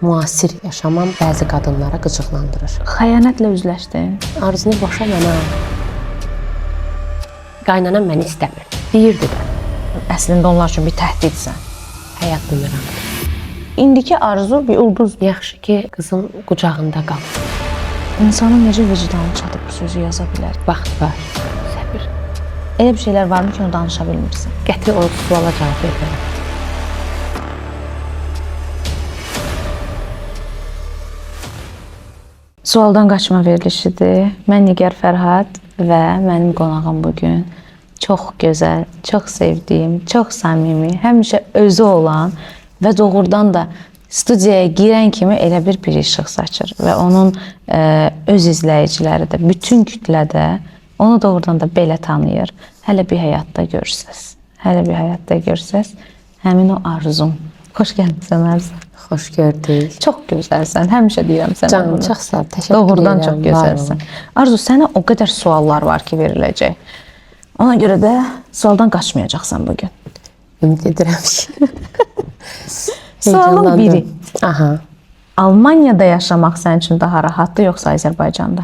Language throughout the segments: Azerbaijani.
müasir yaşamam bəzi qadınlara qıcıqlandırır. Xəyanətlə üzləşdin. Arzunu boşa mənə al. Qaynanam məni istəmir. Deyirdi də. Əslində onlar üçün bir təhdidsən. Həyat bilmirəm. İndiki arzu bir ulduz. Yaxşı ki, qızın qucağında qal. İnsanın necə vicdanı çatıb bu sözü yaza bilər? Vaxt var. Səbir. Elə bir şeylər varmı ki, onu danışa bilmirsən? Qəti o suala cavab vermərəm. Sualdan qaçma verilişidir. Mən Nigar Fərhad və mənim qonağım bugün çox gözəl, çox sevdiyim, çox səmimi, həmişə özü olan və doğrudan da studiyaya girən kimi elə bir işıq saçır və onun öz izləyiciləri də, bütün kütlədə onu doğrudan da belə tanıyır. Hələ bir həyatda görsəz, həmin o arzum. Xoş gəlmisən Arzu. Xoş gördük. Çox gözəlsən, həmişə deyirəm sənə. Canım, çox sağ ol, təşəkkür edirəm. Doğrudan çox gözəlsən. Arzu, sənə o qədər suallar var ki, veriləcək. Ona görə də sualdan qaçmayacaqsan bugün. Ümid edirəm ki. Sualın biri. Aha. Almaniyada yaşamaq sənin üçün daha rahatdır, yoxsa Azərbaycanda?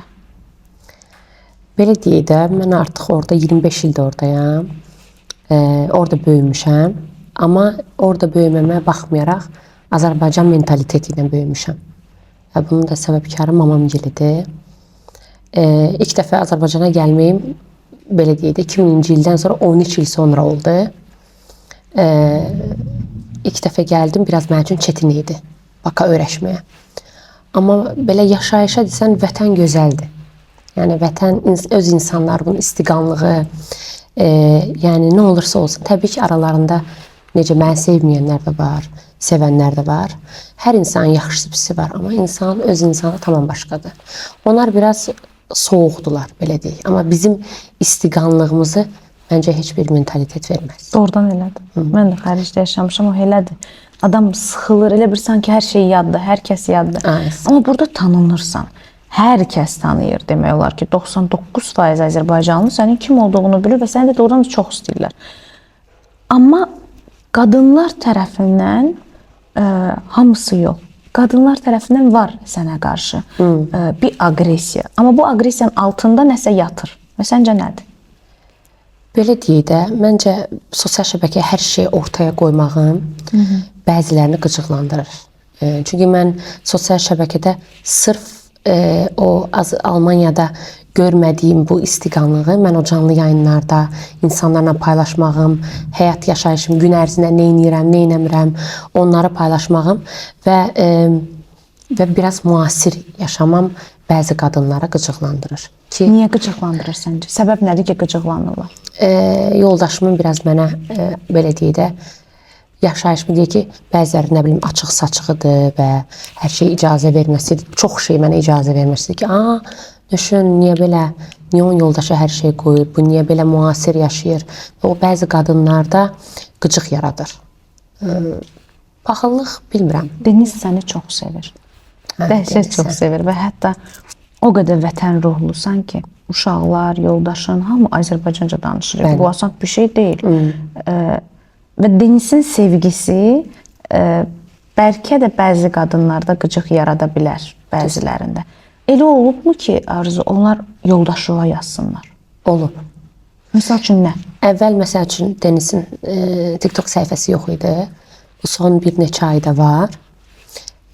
Belə deyək də, mən artıq orada 25 ildir oradayam. Orada böyümüşəm. Amma orada böyüməmə baxmayaraq Azərbaycan mentaliteti ilə böyümüşəm. Bunun da səbəbkarı mamam gilidir. İlk dəfə Azərbaycana gəlməyim, belə deyək də, 2000-ci ildən sonra 13 il sonra oldu. İlk dəfə gəldim, biraz mənim üçün çətin idi Baka öyrəşməyə. Amma belə yaşayışa desən, vətən gözəldir. Yəni, vətən, öz insanlarının istiqanlığı, yəni nə olursa olsun. Təbii ki, aralarında necə məni sevməyənlər də var, sevənlər də var. Hər insanın yaxşısı pisi var, amma insanın öz insanı tamam başqadır. Onlar biraz soğuqdular, belə deyək. Amma bizim istiqanlığımızı məncə heç bir mentalitet verməz. Doğrudan elədir. Mən də xaricdə yaşamışam, o elədir. Adam sıxılır, elə bir sanki hər şey yaddır, hər kəs yaddır. Amma burada tanınırsan, hər kəs tanıyır demək olar ki, 99% Azərbaycanlı sənin kim olduğunu bilir və səni də doğrudan da çox istəyirlər. Amma qadınlar tərəfindən hamısı yox. Qadınlar tərəfindən var sənə qarşı bir aqressiya. Amma bu aqressiyanın altında nəsə yatır. Və səncə nədir? Belə deyək də, məncə sosial şəbəkəyə hər şeyi ortaya qoymağım bəzilərini qıcıqlandırır. Çünki mən sosial şəbəkədə sırf o Almaniyada görmədiyim bu istiqanlığı mən o canlı yayınlarda insanlarla paylaşmağım, həyat yaşayışım, gün ərzində nə edirəm, nə etmirəm, onları paylaşmağım və biraz müasir yaşamam bəzi qadınlara qıcıqlandırır. Niyə qıcıqlandırır səncə? Səbəb nədir ki, qıcıqlanırlar? Yoldaşımın biraz mənə, belə deyək də, yaşayışımı deyək ki, bəziləri nə bilim açıq saçığıdır və hər şey icazə verməsidir. Çox şey mənə icazə verməsidir ki, düşün, niyə belə, niyə onun yoldaşı hər şey qoyur, bu niyə belə müasir yaşayır? Və o bəzi qadınlarda qıcıq yaradır. Paxıllıq bilmirəm. Deniz səni çox sevir. Dəhşət çox sevir və hətta o qədər vətən ruhlusan ki, uşaqlar, yoldaşın, hamı Azərbaycanca danışır. Bu asan bir şey deyil. Və Denizin sevgisi bəlkə də bəzi qadınlarda qıcıq yarada bilər, bəzilərində. Elə olubmu ki, Arzu, onlar yoldaşıva yazsınlar? Olub. Misal üçün nə? Əvvəl, məsəl üçün, Denizin TikTok səhifəsi yox idi. Bu son bir neçə ayda var.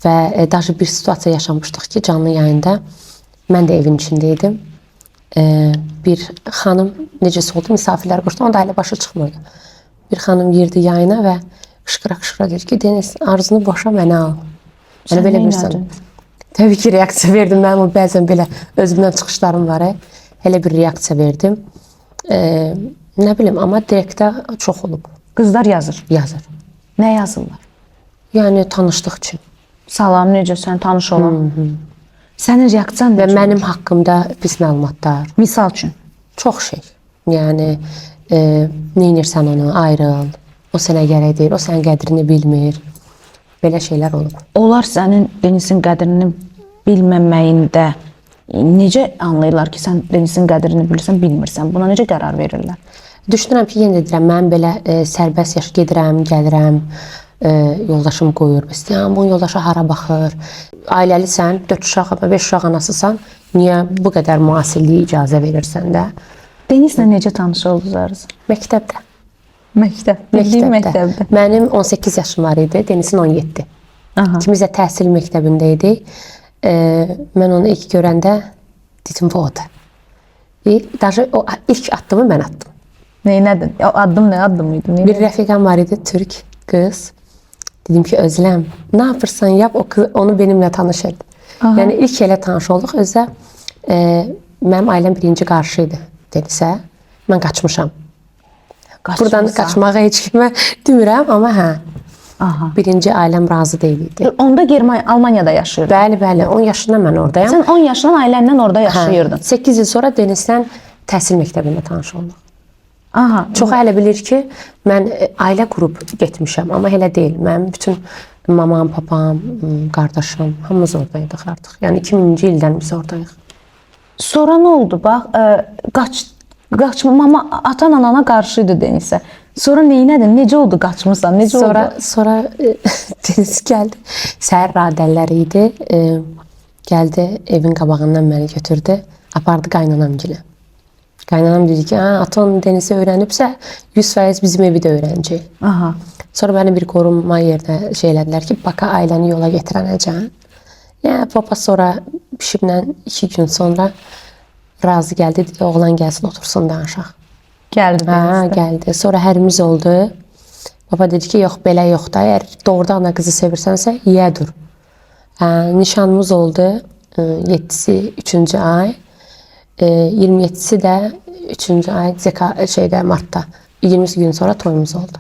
Və daha bir situasiya yaşamışdıq ki, canlı yayında mən də evin içindeydim. Bir xanım, necəsə oldu, misafirlər qoşdu, onda hələ başı çıxmırdı. Bir xanım girdi yayına və qışqıra-qışqıra dedi ki, Deniz, Arzunu boşa mənə al. Sən nə inadın? Təbii ki, reaksiya verdim. Mənim bəzən belə özümdən çıxışlarım var. Elə bir reaksiya verdim. Nə bilim, amma direktdə çox olub. Qızlar yazır. Yazır. Nə yazırlar? Yəni, tanışlıq üçün. Salam, necəsən, tanış olan. Sənin reaksiyan və mənim haqqımda pis məlumatlar. Misal üçün? Çox şey. Yəni, neynirsən onu, ayrıl, o sənə gərək deyil, o sənin qədrini bilmir. Belə şeylər olub. Onlar sənin Denizin qədrini bilməməyində necə anlayırlar ki, sən Denizin qədrini bilirsən, bilmirsən? Buna necə qərar verirlər? Düşünürəm ki, yenə deyirəm, mən belə sərbəst gedirəm, gəlirəm. yoldaşım qoyur. Bəs deyirəm, bu yoldaşa hara baxır? Ailəlisən, 4 uşaq, 5 uşaq anasısan, niyə bu qədər müasirliyə icazə verirsən də? Denizlə necə tanış oldunuz Arzu? Məktəbdə. Məktəbdə. Mənim 18 yaşım var idi, Denizin 17. Aha. İkimiz də təhsil məktəbində idik. Mən onu ilk görəndə dedim, bu odur. Даже o ilk addımı mən atdım. Neynədin? O addım nə addım idi? Bir rəfiqam var idi, Türk qız. Dedim ki, Özlem, ne yapırsan yap, onu benimlə tanışırdı. Aha. Yəni ilk elə tanış olduq. Özdə mənim ailəm birinci qarşıydı Denizə. Mən qaçmışam. Buradan qaçmağa heç kimə demirəm, amma hə. Aha. Birinci ailəm razı deyildi. Onda Almaniyada yaşıyordun. Bəli, 10 yaşında mən oradayam. Sən 10 yaşından ailəndən orada yaşayırdın. 8 il sonra Denizdən təhsil məktəbində tanış olduq. Aha. Çox elə bilir ki, mən ailə qurub getmişəm, amma elə deyil. Mənim bütün mamam, papam, qardaşım, hamımız oradaydıq artıq. Yəni 2000-ci ildən biz oradayıq. Sonra nə oldu? Bax, qaçma, mama atan-anana qarşıydı Denizə. Sonra neynədin? Necə oldu qaçmısan? Necə oldu? Sonra Deniz gəldi. Səhər radələri idi. Gəldi evin qabağından məni götürdü. Apardı qaynanamgilə. Qaynanam dedi ki, atan Denizi öyrənibsə 100% bizim evi də öyrənəcək. Aha. Sonra məni bir qorunma yerinə elədilər ki, baka ailəni yola gətirənəcəm. Yəni papa sonra pişimlə 2 gün sonra razı gəldi, dedi, oğlan gəlsin otursun danışaq. Gəldi. Gəldi. Sonra hərimiz oldu. Baba dedi ki, yox belə yox da, əgər doğrudan ana qızı sevirsənsə, yeyə dur. Nişanımız oldu. 7-si 3-cü ay. 27-si də 3-cü ay martda. 20 gün sonra toyumuz oldu.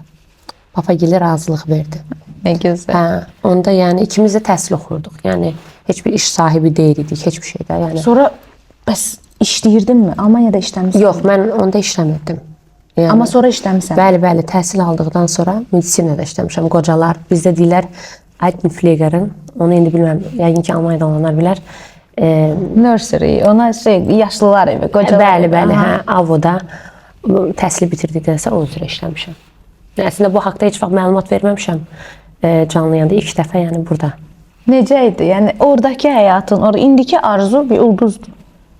Papa gəlir razılıq verdi. Nə gözəl. Onda yəni ikimiz də təhsil oxurduq. Yəni heç bir iş sahibi deyildik, heç bir şeydə. Yəni sonra bəs işləyirdinmi? Almaniyada işləmirsən? Yox, mən onda işləmirdim. Yəni, amma sonra işləmirsən? Bəli, təhsil aldıqdan sonra medisinada işləmişəm. Qocalar bizdə deyirlər Altenpflegerin. Onu indi bilmirəm. Yəqin ki, Almaniyada olanlar bilər. Nursery, ona yaşlılar evi, qocalar. Bəli, Avoda təhsil bitirdikdən sonra o üzrə işləmişəm. Əslində bu haqqda heç vaxt məlumat verməmişəm canlıyanda ilk dəfə, yəni burada. Necə idi? Yəni oradakı həyatın, indiki arzu bir ulduzdur.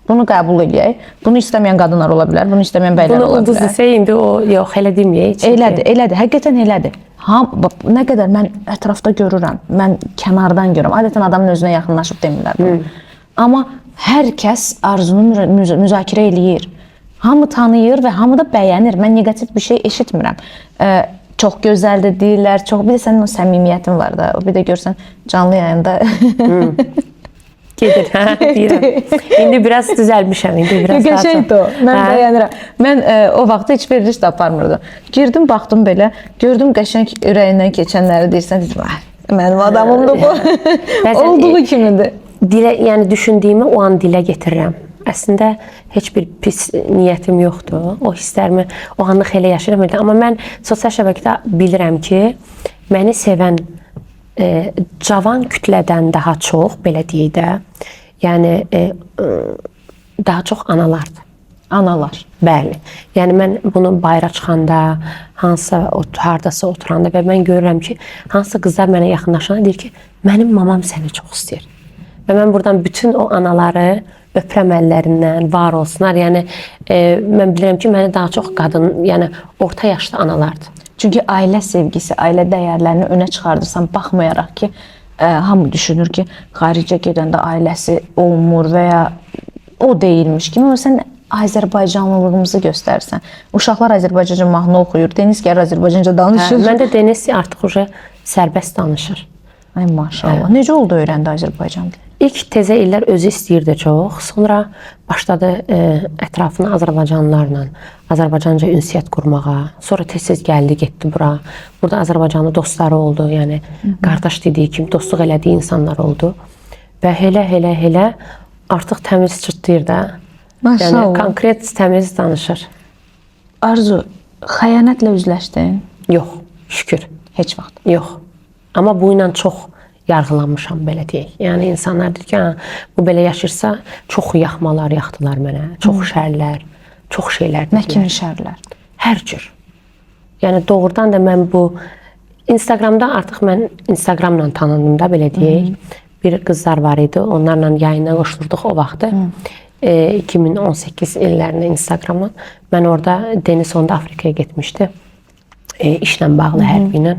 Bunu qəbul edək. Bunu istəməyən qadınlar ola bilər, bunu istəməyən bəylər ola bilər. Bunu ulduz desə indi o yox, elə deməyək. Elədir. Həqiqətən elədir. Nə qədər mən ətrafda görürəm, mən kənardan görürəm. Adətən adamın özünə yaxınlaşıb demirlər. Amma hər kəs arzunu müzakirə eləyir. Hamı tanıyır və hamı da bəyənir. Mən neqativ bir şey eşitmirəm. Çox gözəldir deyirlər. Bir də sənin o səmimiyyətin var da. Bir də görsən canlı yayında. Gedir, deyirəm. İndi biraz düzəlmişəm. Qəşəngdir o. Mən bəyənirəm. Mən o vaxt heç veriliş də aparmırdım. Girdim, baxdım belə. Gördüm qəşəng ürəyindən keçənləri deyirsən. Mənim adamımdır bu. Olduğu kimidir. Yəni düşündüyümü o an dilə getirirəm. Əslində heç bir pis niyyətim yoxdur. O hisslərimi o anlıq elə yaşayıram. Amma mən sosial şəbəkədə bilirəm ki, məni sevən cavan kütlədən daha çox, belə deyək də, yəni daha çox analardır. Analar. Bəli. Yəni mən bunu bayıra çıxanda, hardasa oturanda və mən görürəm ki, hansısa qızlar mənə yaxınlaşanda deyir ki, mənim mamam səni çox istəyir. Və mən buradan bütün o anaları öpürəm əllərindən, var olsunlar. Yəni mən bilirəm ki, məni daha çox qadın, yəni orta yaşlı analardır. Çünki ailə sevgisi, ailə dəyərlərini önə çıxardırsan, baxmayaraq ki, hamı düşünür ki, xaricə gedəndə ailəsi olmur və ya o deyilmiş kimi. Amma sən Azərbaycanlılığımızı göstərsən. Uşaqlar Azərbaycanca mahnı oxuyur, Deniz gəlir Azərbaycanca danışır. Mən də Deniz artıq sərbəst danışır. Ay maşallah. Necə oldu öyrəndi Azərbaycan dili? İlk təzə illər özü istəyirdi çox. Sonra başladı ətrafına Azərbaycanlılarla Azərbaycanca ünsiyyət qurmağa. Sonra tez-tez gəldi, getdi bura. Burada Azərbaycanlı dostları oldu. Yəni qardaş dediyi kimi dostluq elədiyi insanlar oldu. Və elə artıq təmiz çırtlayır da. Maşallah. Yəni konkret təmiz danışır. Arzu, xəyanətlə üzləşdin? Yox, şükür. Heç vaxt. Yox. Amma bu ilə çox yargılanmışam, belə deyək. Yəni insanlar deyir ki, bu belə yaşırsa, çox yaxmalar yaxdılar mənə, çox şərlər, çox şeylər dedilər. Nə kimi şərlər? Hər cür. Yəni doğrudan da mən bu Instagramda artıq mən Instagramla tanındım da, belə deyək. Bir qızlar var idi, onlarla yayına qoşulduq o vaxtı. 2018 illərində Instagramdan. Mən orada Deniz onda Afrikaya getmişdi. İşlə bağlı, hərbi ilə.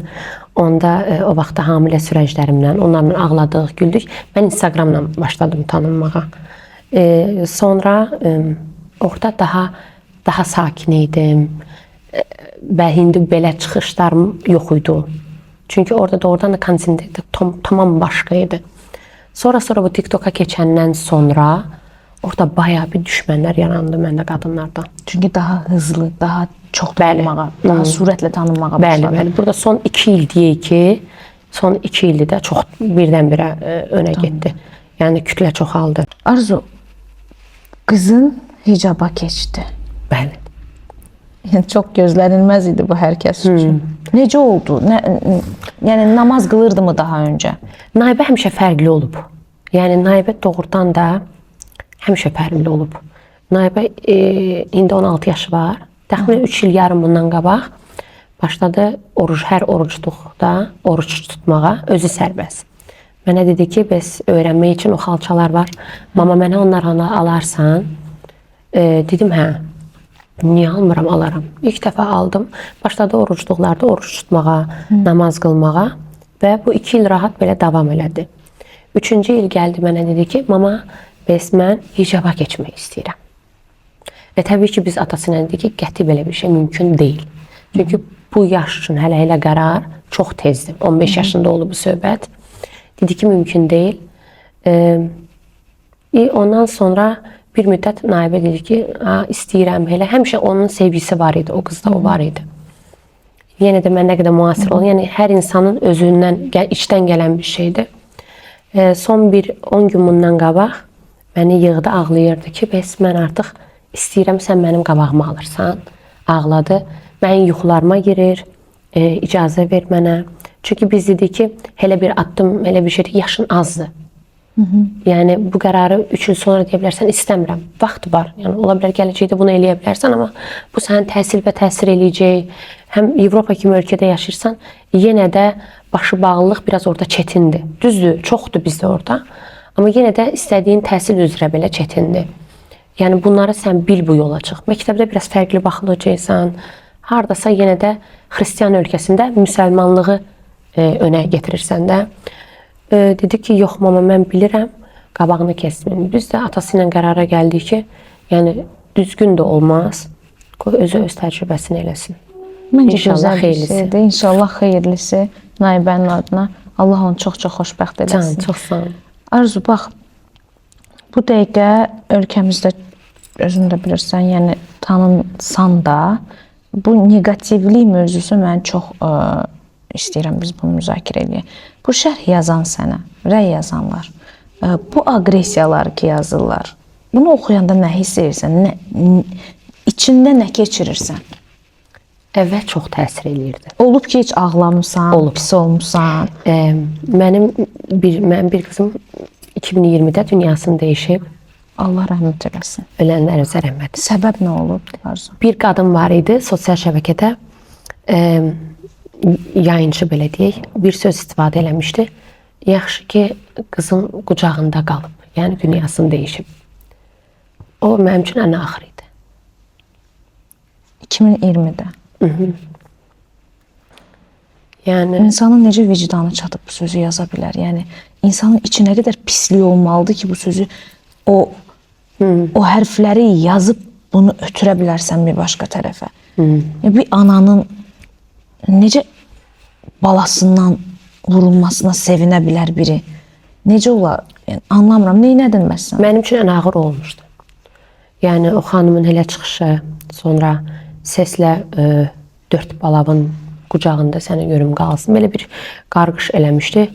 Onda o vaxtda hamilə sürəclərimlə, onlarla ağladıq, güldük. Mən Instagramla başladım tanınmağa. Sonra orada daha sakin idim. Və indi belə çıxışlarım yox idi. Çünki orada doğrudan da kontent tamam başqa idi. Sonra bu TikTok'a keçəndən sonra orada bayağı bir düşmənlər yarandı məndə qadınlardan. Çünki daha hızlı, daha çox tanınmağa, daha sürətlə tanınmağa başladı. Bəli. Burada son 2 il deyək ki, son 2 ildə də çox birdən-birə önə getdi. Yəni kütlə çoxaldı. Arzu, qızın hicaba keçdi. Bəli. Yəni çox gözlənilməz idi bu hər kəs üçün. Necə oldu? Yəni namaz qılırdı mı daha öncə? Naibə həmişə fərqli olub. Yəni Naibə doğrudan da həmişə fərqli olub. Naibə indi 16 yaşı var. Təxminən 3 il yarım bundan qabaq başladı hər orucluqda oruç tutmağa, özü sərbəst. Mənə dedi ki, bəs öyrənmək üçün o xalçalar var. Mama, mənə onları alarsan? Dedim, hə. Niyə almıram, alaram. İlk dəfə aldım. Başladı orucluqlarda oruç tutmağa, namaz qılmağa və bu 2 il rahat belə davam elədi. 3-cü il gəldi mənə dedi ki, mama, bəs mən hicaba keçmək istəyirəm. Və təbii ki, biz atası ilə dedik ki, qəti belə bir şey mümkün deyil. Çünki bu yaş üçün hələ qərar çox tezdir. 15 yaşında oldu bu söhbət. Dedi ki, mümkün deyil. Ondan sonra bir müddət Naibə dedi ki, istəyirəm elə. Həmişə onun sevgisi var idi, o qızda o var idi. Yenə də mən nə qədər müasir olun, yəni hər insanın özündən, içdən gələn bir şeydir. Son bir 10 gün bundan qabaq məni yığdı, ağlayırdı ki, bəs mən artıq istəyirəm, sən mənim qabağımı alırsan. Ağladı. Mənim yuxularıma girir, icazə ver mənə. Çünki biz dedik ki, elə bir addım, elə bir şey, yaşın azdır. Yəni bu qərarı 3 il sonra deyə bilərsən, istəmirəm. Vaxt var. Yəni ola bilər gələcəkdə bunu eləyə bilərsən, amma bu sənin təhsil və təsir eləyəcək. Həm Avropa kimi ölkədə yaşayırsan, yenə də başı bağlılıq biraz orada çətindir. Düzdür, çoxdur bizdə orada. Amma yenə də istədiyin təhsil üzrə belə çətindir. Yəni bunları sən bil bu yola çıx. Məktəbdə biraz fərqli baxılacaqsan. Hardasa yenə də xristian ölkəsində müsəlmanlığı önə getirirsən də. Dedi ki, yox mama, mən bilirəm, qabağını kəsmin. Biz də atası ilə qərara gəldik ki, yəni düzgün də olmaz. Qoy özü öz təcrübəsini eləsin. Məncə gözəl bir şeydir. İnşallah xeyirlisi Naibənin adına. Allah onu çox-çox xoşbəxt eləsin. Can, çox sağ ol. Arzu, bax, bu dəqiqə ölkəmizdə özün də bilirsən, yəni tanınsan da, bu negativlik mövzusu mən çox istəyirəm biz bunu müzakirə edək. Bu şərh yazan sənə, rəy yazanlar, bu aqressiyalar ki yazırlar, bunu oxuyanda nə hiss edirsən, içində nə keçirirsən? Əvvəl çox təsir eləyirdi. Olub ki, heç ağlamısan, pis olmuşsan? Mənim bir qızım 2020-də dünyasını dəyişib. Allah rəhmət eləsin. Ölənlər özə rəhmət. Səbəb nə olub, Arzu? Bir qadın var idi sosial şəbəkədə, yayıncı belə deyək, bir söz istifadə eləmişdi. Yaxşı ki, qızın qucağında qalıb, yəni dünyasını dəyişib. O mənim üçün ən axır idi. 2020-də. Yəni insanın necə vicdanı çatıb bu sözü yaza bilər? Yəni insanın içi nə qədər pislik olmalıdır ki, bu sözü o hərfləri yazıb bunu ötürə bilərsən bir başqa tərəfə. Bir ananın necə balasından vurulmasına sevinə bilər biri? Necə olar? Yəni, anlamıram. Neynədin məsələn? Mənim üçün ən ağır olmuşdu. Yəni o xanımın elə çıxışı, sonra səslə 4 balavın qucağında sənə görüm qalsın. Belə bir qarğış eləmişdi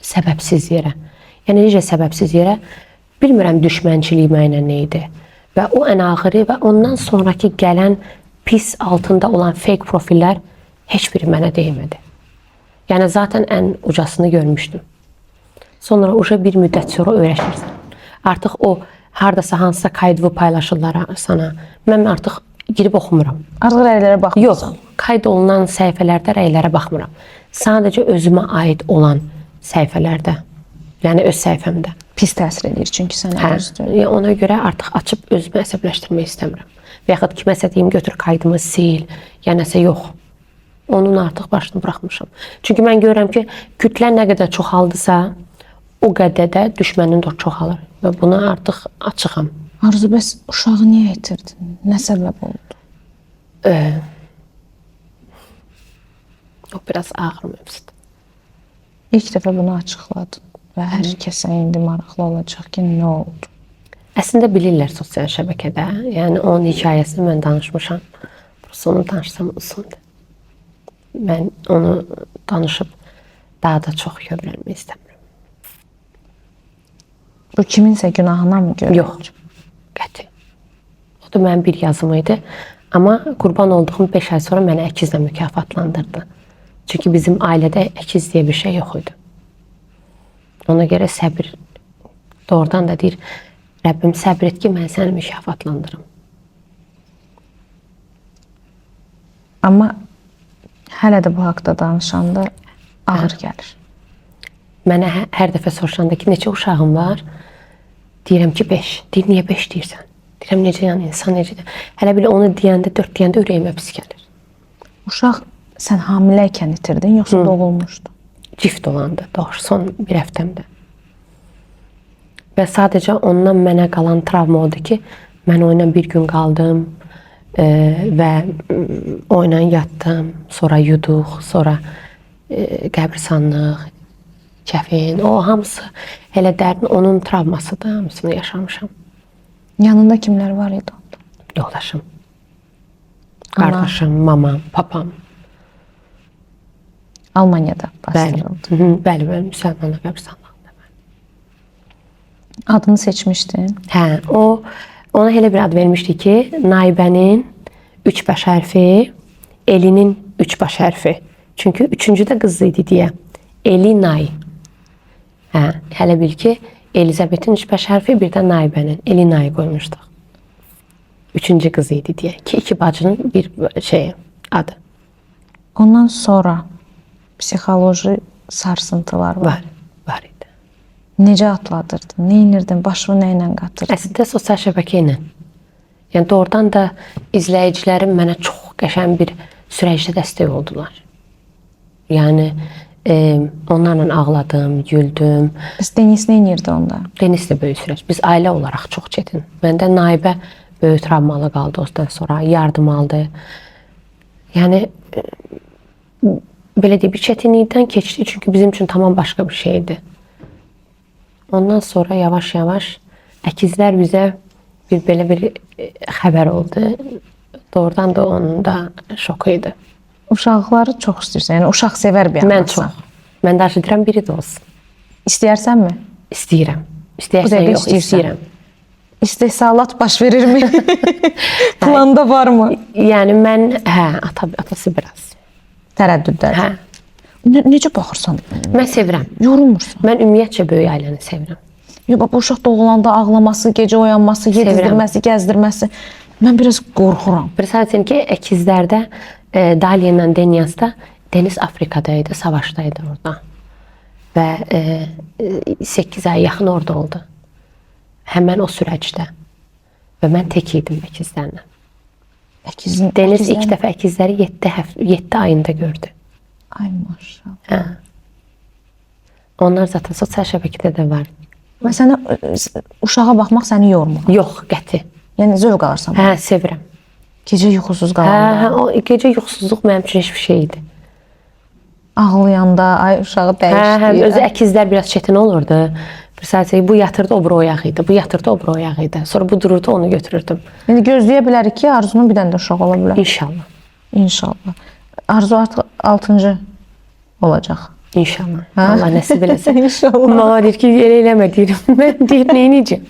səbəbsiz yerə. Yəni necə səbəbsiz yerə? Bilmirəm düşmənçilik mənə nə idi. Və o ən ağırı və ondan sonraki gələn pis altında olan fake profillər heç biri mənə değmədi. Yəni zaten ən ucasını görmüşdüm. Sonra uca bir müddət sonra öyrəşirsən. Artıq o hardasa hansısa kaydını paylaşırlar sana. Mən artıq girib oxumuram. Artıq rəylərə baxmırsan. Yox, kayd olunan səhifələrdə rəylərə baxmıram. Sadəcə özümə aid olan səhifələrdə, yəni öz səhifəmdə. Pis təsir edir çünki sənə özü. Ona görə artıq açıb özümü əsəbləşdirmək istəmirəm. Və yaxud kiməsə deyim götür kaydımı sil, ya nəsə yox. Onun artıq başını buraxmışam. Çünki mən görürəm ki, kütlə nə qədər çoxaldısa, o qədər də düşmənin də çoxalır. Və buna artıq açığam. Arzu, bəs uşağı niyə itirdin? Nə səbəb oldu? O biraz ağır mövzudur. İlk dəfə bunu açıqladın və hər kəsə indi maraqlı olacaq ki, nə oldu? Əslində bilirlər sosial şəbəkədə. Yəni onun hekayəsini mən danışmışam. Burası onu danışsam uzundur. Mən onu danışıb daha da çox kövrəlmək istəmirəm. Bu kiminsə günahına mı görə? Yox, qəti. O da mənim bir yazım idi. Amma qurban olduğum 5 ay sonra məni əkizlə mükafatlandırdı. Çünki bizim ailədə əkiz deyə bir şey yox idi. Ona görə səbir, doğrudan da deyir, Rəbbim səbir et ki, mən səni mükafatlandırım. Amma hələ də bu haqda danışanda ağır gəlir. Mənə hər dəfə soruşanda ki, neçə uşağın var? Deyirəm ki, 5. Deyir, niyə 5 deyirsən? Deyirəm, necə yəni, insan necədir? Hələ belə onu deyəndə, 4 deyəndə ürəyimə pis gəlir. Uşaq sən hamiləykən itirdin, yoxsa doğulmuşdu? Cift olandı, doğrusu son bir həftəmdə. Və sadəcə ondan mənə qalan travma oldu ki, mən onunla bir gün qaldım və onunla yatdım, sonra yuduq, sonra qəbristanlıq, kəfin, o hamısı elə dərin onun travmasıdır, hamısını yaşamışam. Yanında kimlər var idi onda? Yoldaşım, qardaşım, mamam, papam. Almaniyada bastırıldı. Bəli, müsəlmanlar qəbristanlığında. Adını seçmişdin? Hə, ona elə bir ad vermişdi ki, Naibənin 3 baş hərfi, Elinin 3 baş hərfi. Çünki 3-cü də qız idi deyə. Eli Nay. Hə, hələ bil ki, Elizabetin 3 baş hərfi, bir də Naibənin. Eli Nay qoymuşduq. 3-cü qız idi deyə. Ki, 2 bacının bir adı. Ondan sonra psixoloji sarsıntılar var. Var idi. Necə atladırdın? Nə inirdin? Başını nə ilə qatırdın? Əslində sosial şəbəkə ilə. Yəni doğrudan da izləyicilərim mənə çox qəşəng bir süreçdə dəstək oldular. Yəni onlarla ağladım, güldüm. Bəs Denis nə inirdi onda? Denis də böyük süreç. Biz ailə olaraq çox çətin. Məndə Naibə böyük travmalı qaldı ondan sonra. Yardım aldı. Yəni belə deyək, bir çətinlikdən keçdi. Çünki bizim üçün tamam başqa bir şeydi. Ondan sonra yavaş-yavaş əkizlər bizə belə bir xəbər oldu. Doğrudan da onun da şoku idi. Uşaqları çox istəyirsən, yəni uşaq sevər bir Mən anasan. çox. Mən də arzulayıram biri də olsun. İstəyirsənmi? İstəyirəm. Bu İstəyirsən dəqiqə yox, istəyirsən. istəyirəm. İstehsalat baş verirmi? Planda varmı? Yəni mən, atası biraz. Tərəddüdlər. Hə, Necə baxırsan? mən sevirəm. Yorulmursan? Mən ümumiyyətcə böyük ailəni sevirəm. Yox, bu uşaq doğulanda ağlaması, gecə oyanması, yedizdirməsi, gəzdirməsi. Mən biraz qorxuram. Sadəcə ki, əkizlərdə Daliya ilə Denyasda Deniz Afrikada idi, savaşda idi orada. Və 8 ay yaxın orada oldu. Həmən o süreçdə. Və mən tək idim əkizlərlə. Deniz ilk dəfə əkizləri 7 ayında gördü. Ay maşallah. Hə. Onlar zaten sosial şəbəkədə də var. Və sənə uşağa baxmaq səni yormur. Yox, qəti. Yəni zövq alırsan. Hə, sevirəm. Gecə yuxusuz Hə, qalanda, o gecə yuxusuzluq mənim üçün heç bir şey idi. ağlayanda, ay uşağı Hə, dəyişdi. özü əkizlər biraz çətin olurdu. Bir sadəcə bu yatırdı, o biri oyaq idi. Bu yatırdı, o biri oyaq idi. Sonra bu dururdu, onu götürürdüm. İndi gözləyə bilərik ki, Arzunun bir dənə də uşaq ola bilər. İnşallah. İnşallah. Arzu artıq 6-cı olacaq. İnşallah. Allah nəsib eləsin. İnşallah. Mama deyir ki, elə eləmə deyirəm. Mən deyir, neyniyəcəm?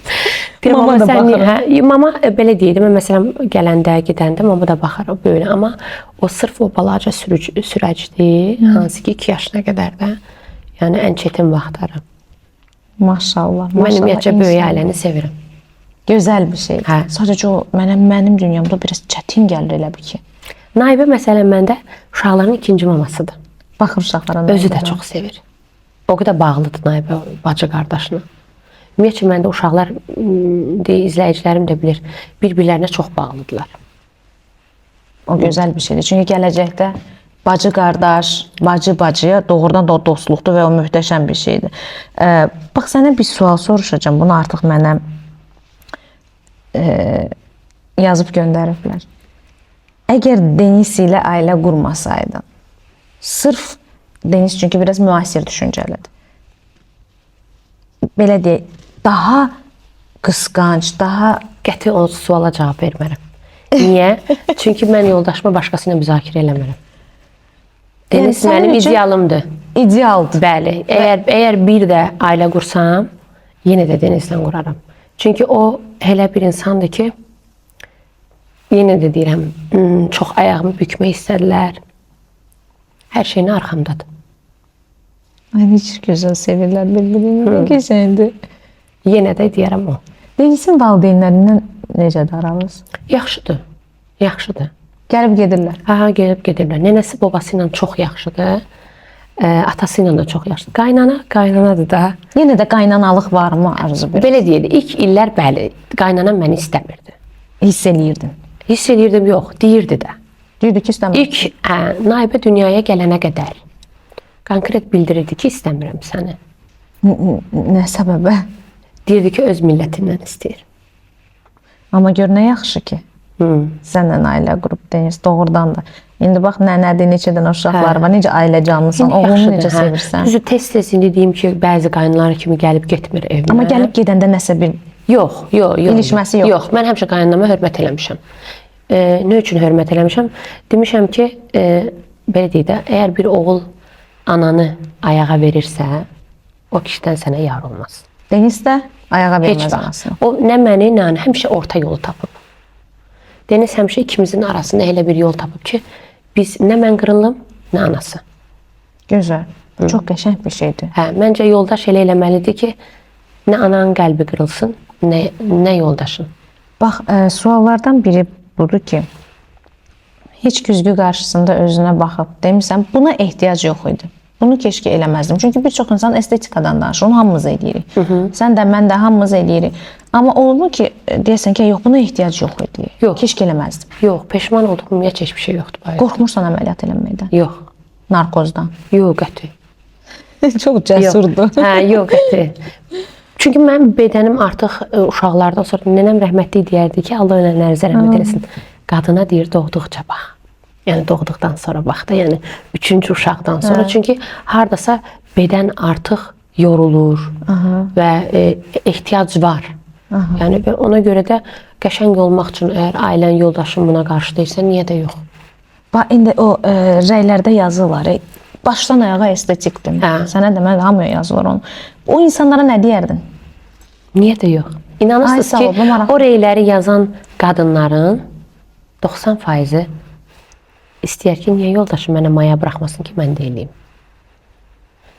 Deyirəm, Mama da sən baxır. hə, mama belə deyirəm. Mən məsələn gələndə, gedəndə mama da baxar o böyle. Amma o sırf o balaca sürəcdir. Hansı ki 2 yaşına qədər də yəni ən çətin vaxtları. Maşallah. Mən Maşallah. ümumiyyətcə böyük ailəni sevirəm. Gözəl bir şeydir. Hə. Sadəcə o mənim dünyamda biraz çətin gəlir elə bir ki. Naibə məsələn məndə uşaqların ikinci mamasıdır. Baxır uşaqlara. Özü də çox sevir. O qədər bağlıdır Naibə bacı qardaşına. Ümumiyyətlə məndə uşaqlar, izləyicilərim də bilir, bir-birlərinə çox bağlıdırlar. O gözəl bir şeydir. Çünki gələcəkdə bacı qardaş, bacı bacıya doğrudan da o dostluqdur və o möhtəşəm bir şeydir. Bax sənə bir sual soruşacağam. Bunu artıq mənə yazıb göndəriblər. Əgər Deniz ilə ailə qurmasaydın, sırf Deniz çünki biraz müasir düşüncəlidir. Belə deyək, daha qısqanc, daha Qəti o suala cavab vermərəm. Niyə? Çünki mən yoldaşıma başqası ilə müzakirə eləmərəm. Deniz Yəni, mənim sənin üçün idealımdır. idealdır. Bəli. Əgər bir də ailə qursam, yenə də Denizlə quraram. Çünki o elə bir insandır ki, yenə də deyirəm, çox ayağımı bükmək istədilər. Hər şeyini arxamdadır. Ay, necə gözəl sevirlər bir-birini. Nə gözəldir. Yenə də deyərəm o. Denizin valideynlərindən necədir aranız? Yaxşıdır. Yaxşıdır. Gəlib gedirlər. Ha, gelib gedirlər. Nənəsi babası ilə çox yaxşıdır. Atası ilə də çox yaxşıdır. Qaynanadır da. Yenə də qaynanalıq varmı arzu bir? Belə deyək, ilk illər bəli, qaynanam məni istəmirdi. Hiss eləyirdin. Hiss eləyirdim, yox, deyirdi də. Deyirdi ki, istəmirəm. İlk Naibə dünyaya gələnə qədər konkret bildirirdi ki, istəmirəm səni. Nə səbəbə? Deyirdi ki, öz millətindən istəyir. Amma gör nə yaxşı ki. Sənlə ailə qrup Deniz doğrudan da. İndi bax nənədir, neçə dənə uşaqlar var, necə ailə canlısan, oğlunu necə sevirsən. Düzü tez-tez indi deyim ki, bəzi qaynanalar kimi gəlib getmir evimə. Amma gəlib gedəndə nəsə bir Yox. İlişməsi yox. Yox, mən həmişə qaynanama hörmət eləmişəm. Nə üçün hörmət eləmişəm? Demişəm ki, belə deyək də, əgər bir oğul ananı ayağa verirsə, o kişidən sənə yar olmaz. Deniz də ayağa Heç verməz vaxt. anasını. O nə məni, nə anı həmişə orta yolu tapıb. Deniz həmişə ikimizin arasında elə bir yol tapıb ki, biz nə mən qırılım, nə anası. Gözəl. Bu çox qəşəng bir şeydir. Hə, məncə yoldaş elə eləməlidir ki, nə ananın qəlbi qırılsın, nə yoldaşın. Bax, suallardan biri budur ki, heç güzgü qarşısında özünə baxıb demirsən, buna ehtiyac yox idi. Bunu keşke eləməzdim. Çünki bir çox insan estetikadan danışır. Onu hamımız eləyirik. Sən də, mən də hamımız eləyirik. Amma olur ki, deyəsən ki, yox, buna ehtiyac yox idi. Yox. Keşke eləməzdim. Yox, peşman olduğum ümumiyyətlə heç bir şey yoxdur. Qorxmursan əməliyyat eləməkdən? Yox. Narkozdan? Yox, qəti. Çox cəsurdur. Hə, yox, qəti. Çünki mən bədənim artıq uşaqlardan sonra nənəm rəhmətli deyərdi ki, Allah önənlərinizə rəhmət eləsin. Qadına deyir doğduqca bax. Yəni doğduqdan sonra bax da, yəni 3-cü uşaqdan sonra. Çünki hardasa bədən artıq yorulur və ehtiyac var. Yəni ona görə də qəşəng olmaq üçün əgər ailən, yoldaşın buna qarşı deyirsə, niyə də yox? Bax, indi o rəylərdə yazırlar, başdan ayağa estetikdir. Sənə də, mənə də hamıya yazılır onu. O insanlara nə deyərdin? Niyə də yox? İnanırsınız ki, o rəyləri yazan qadınların 90%-i istəyər ki, niyə yoldaşım mənə maya buraxmasın ki, mən də eləyim.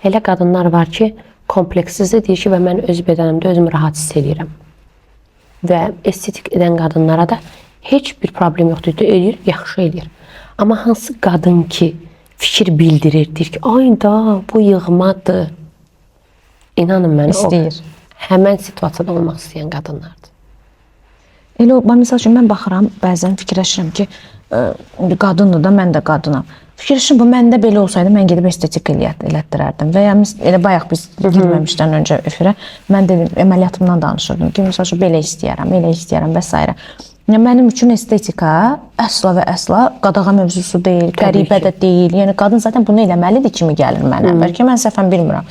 Elə qadınlar var ki, kompleksizdir, deyir ki, və mən öz bədənimdə özümü rahat hiss edirəm. Və estetik edən qadınlara da heç bir problem yoxdur, eləyir, yaxşı eləyir. Amma hansı qadın ki, fikir bildirir, deyir ki, ay da, bu yığmadır. İnanın mənə, İstəyir. Həmən situasiyada olmaq istəyən qadınlardır. Elə o, misal üçün, mən baxıram, bəzən fikirləşirəm ki, qadındır da, mən də qadınam. Fikirləşirəm, bu məndə belə olsaydı, mən gedib estetik elətdirərdim. Və ya elə bayaq biz girməmişdən öncə efirə, mən dedim, əməliyyatımdan danışırdım ki, misal üçün, belə istəyərəm və s. Mənim üçün estetika əsla və əsla qadağa mövzusu deyil, qəribə də deyil. Yəni, qadın zaten bunu eləməlidir kimi gəlir mənə. Bəlkə mən səhvən bilmirəm.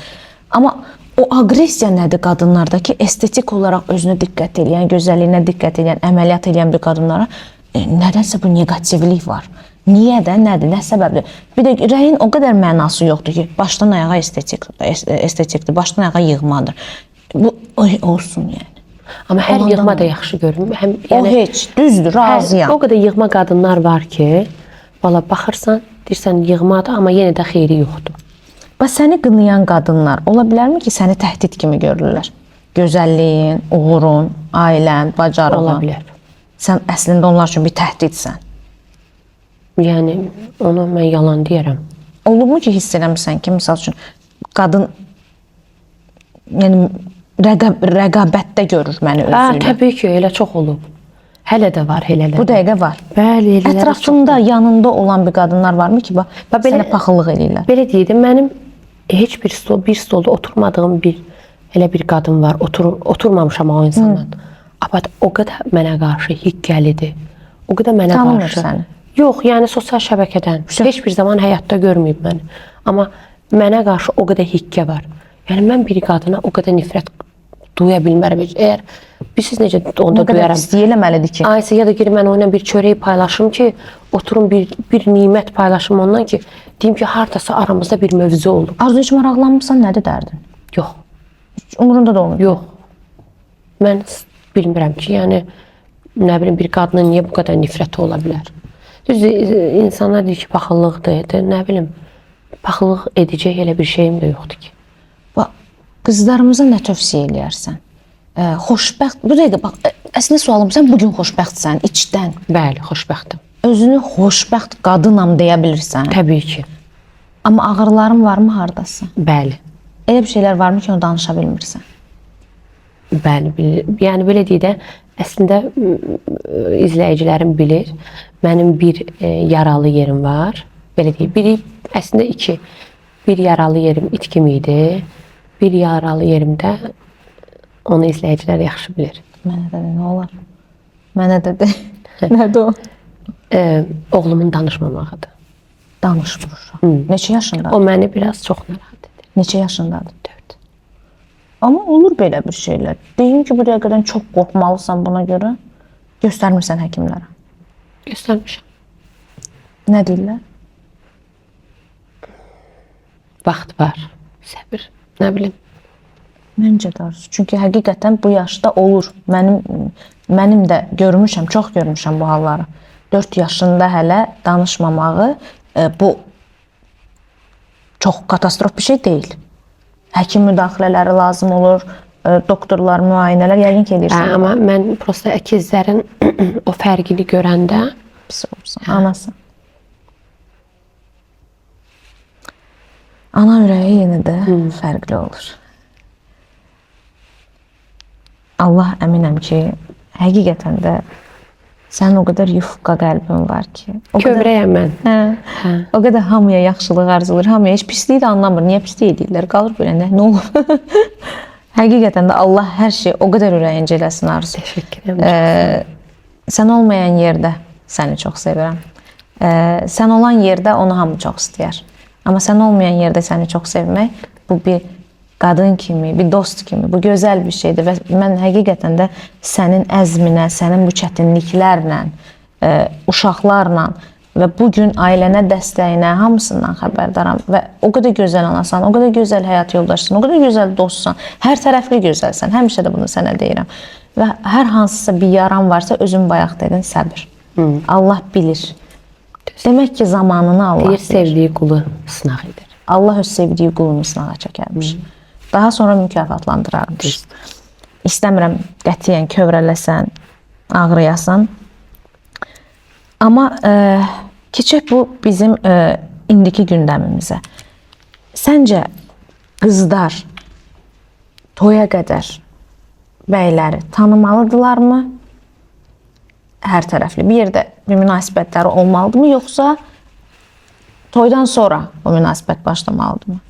Amma o aqressiya nədir qadınlarda ki, estetik olaraq özünə diqqət edən, gözəlliyinə diqqət edən, əməliyyat edən bir qadınlara nədənsə bu negativlik var. Niyə də, nədir, nə səbəbdir? Bir də rəyin o qədər mənası yoxdur ki, başdan ayağa estetikdir, başdan ayağa yığmadır. Bu olsun yəni. Amma hər yığma da yaxşı görünmür. O heç, düzdür, razıyam. O qədər yığma qadınlar var ki, valla baxırsan, deyirsən yığmadır, amma yenə də xeyri yoxdur. Bax, səni qınayan qadınlar ola bilərmi ki, səni təhdid kimi görürlər? Gözəlliyin, uğurun, ailən, bacarığın. Ola bilər. Sən əslində onlar üçün bir təhdidsən. Yəni, onu mən yalan deyərəm. olubmu ki hiss eləmirsən ki, misal üçün qadın yəni rəqabətdə görür məni özü ilə. Təbii ki, elə çox olub. Hələ də var, elələr. Bu dəqiqə var. Bəli, elələr. Ətrafında, yanında olan bir qadınlar varmı ki, sənə paxıllıq eləyirlər? Belə deyirdim, mənim heç bir stolda oturmadığım elə bir qadın var. Oturmamışam o insanla. Amma o qədər mənə qarşı hiqqəlidir. O qədər mənə Tanımır qarşı. səni. Yox, yəni sosial şəbəkədən. Heç bir zaman həyatda görməyib məni. Amma mənə qarşı o qədər hiqqə var. Yəni mən bir qadına o qədər nifrət duya bilmərəm. Əgər siz necə onda nə qədər duyarım. pislik eləməlidir ki. Aysə ya da girib mən onunla bir çörək paylaşım ki, oturum bir nimət paylaşım ondan ki, deyim ki, hardasa aramızda bir mövzu olub. Arzu heç maraqlanmırsan, nə dedərdin? Yox. Heç umurunda da olmur. Yox. Mən bilmirəm ki, yəni nə bilim bir qadına niyə bu qədər nifrəti ola bilər? Düz insanlar deyir ki, paxıllıqdır, nə bilim, paxıllıq edəcək elə bir şeyim də yoxdur ki. Bax, qızlarımıza nə tövsiyə eləyərsən? Xoşbəxt, bu dəqiqə bax, əslində sualım, sən bugün xoşbəxtsən, içdən. Bəli, xoşbəxtəm. Özünü xoşbəxt qadınam deyə bilirsən. Təbii ki. Amma ağrıların varmı hardasa? Bəli. Elə bir şeylər varmı ki, onu danışa bilmirsən? Bəli, yəni belə deyək də, əslində izləyicilərim bilir, mənim bir yaralı yerim var. Belə deyək, biri, əslində iki. Bir yaralı yerim itkim idi. Bir yaralı yerimdə onu izləyicilər yaxşı bilir. Mənə də nə olar? Mənə də de. Nədir o? Oğlumun danışmamağıdır. Danışmır. Neçə yaşındadır? O məni biraz çox narahat edir. Neçə yaşındadır? 4. Amma olur belə bir şeylər. Deyim ki, bu dəqiqədən çox qorxmalısan buna görə. Göstərmirsən həkimlərə. Göstərmişəm. Nə deyirlər? Vaxt var, səbir, nə bilim. Məncə də arzu. Çünki həqiqətən bu yaşda olur. Mənim də görmüşəm, çox görmüşəm bu halları. 4 yaşında hələ danışmamağı bu çox katastrof bir şey deyil. Həkim müdaxilələri lazım olur, doktorlar, müayinələr yəqin ki eləyirsən. Amma mən prosta əkizlərin o fərqini görəndə pis olursan. Anası. Ana ürəyi yenə də fərqli olur. Allah əminəm ki, həqiqətən də sənin o qədər yufqa qəlbin var ki. Kövrəyəm mən. O qədər hamıya yaxşılıq arzulayır, hamıya heç pisliyi də anlamır. Niyə pislik edirlər? Qalır belə, nə olub? Həqiqətən də Allah hər şey o qədər ürəyincə eləsin arzu. Təşəkkür edirəm. Sən olmayan yerdə səni çox sevirəm. Sən olan yerdə onu hamı çox istəyər. Amma sən olmayan yerdə səni çox sevmək, bu bir qadın kimi, bir dost kimi, bu gözəl bir şeydir. Və mən həqiqətən də sənin əzminə, sənin bu çətinliklərlə, uşaqlarla və bugün ailənə dəstəyinə hamısından xəbərdaram. Və o qədər gözəl anasan, o qədər gözəl həyat yoldaşsan, o qədər gözəl dostsan, hər tərəfli gözəlsən. Həmişə də bunu sənə deyirəm. Və hər hansısa bir yaran varsa, özün bayaq dedin, səbir. Allah bilir. Demək ki, zamanını Allah bilir. Sevdiyi qulu sınaq edir. Allah öz sevdiyi qulunu sınağa çəkərmiş. Daha sonra mükafatlandırarmış. İstəmirəm qətiyyən kövrələsən, ağrıyasan. Amma keçək bu bizim indiki gündəmimizə. Səncə qızlar toya qədər bəyləri tanımalıdırlarmı? Hər tərəfli bir yerdə bir münasibətləri olmalıdırmı, yoxsa toydan sonra o münasibət başlamalıdırmı?